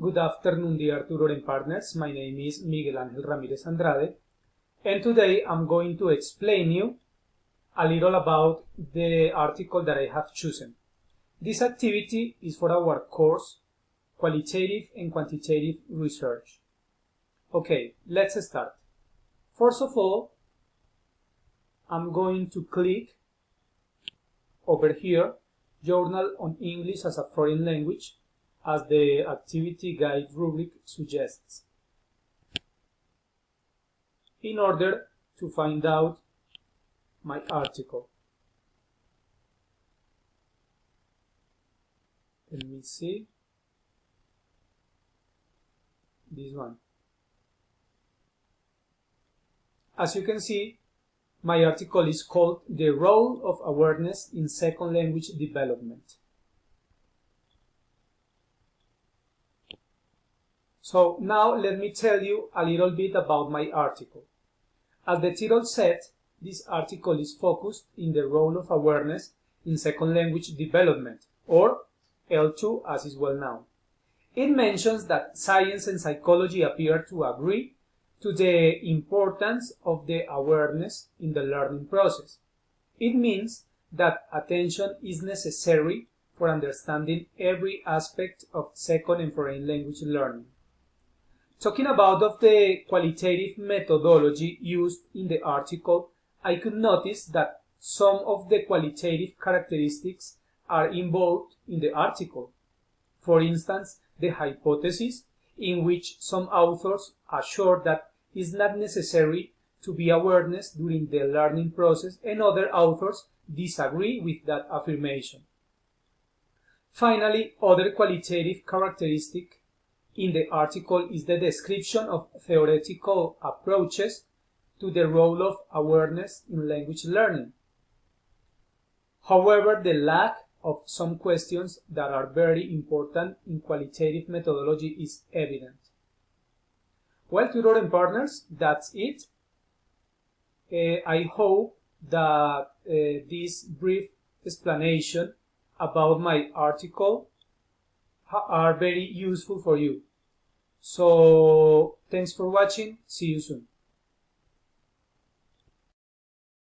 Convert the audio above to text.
Good afternoon, dear tutor and partners. My name is Miguel Ángel Ramírez Andrade, and today I'm going to explain you a little about the article that I have chosen. This activity is for our course, Qualitative and Quantitative Research. Okay, let's start. First of all, I'm going to click over here, Journal on English as a Foreign Language, as the activity guide rubric suggests, in order to find out my article. Let me see. This one. As you can see, my article is called The Role of Awareness in Second Language Development. So now let me tell you a little bit about my article. As the title said, this article is focused in the role of awareness in second language development, or L2 as is well known. It mentions that science and psychology appear to agree to the importance of the awareness in the learning process. It means that attention is necessary for understanding every aspect of second and foreign language learning. Talking about the qualitative methodology used in the article, I could notice that some of the qualitative characteristics are involved in the article. For instance, the hypothesis, in which some authors assure that it's not necessary to be awareness during the learning process, and other authors disagree with that affirmation. Finally, other qualitative characteristic in the article is the description of theoretical approaches to the role of awareness in language learning. However, the lack of some questions that are very important in qualitative methodology is evident. Well, tutor and partners, that's it. I hope that this brief explanation about my article are very useful for you. So, thanks for watching. See you soon.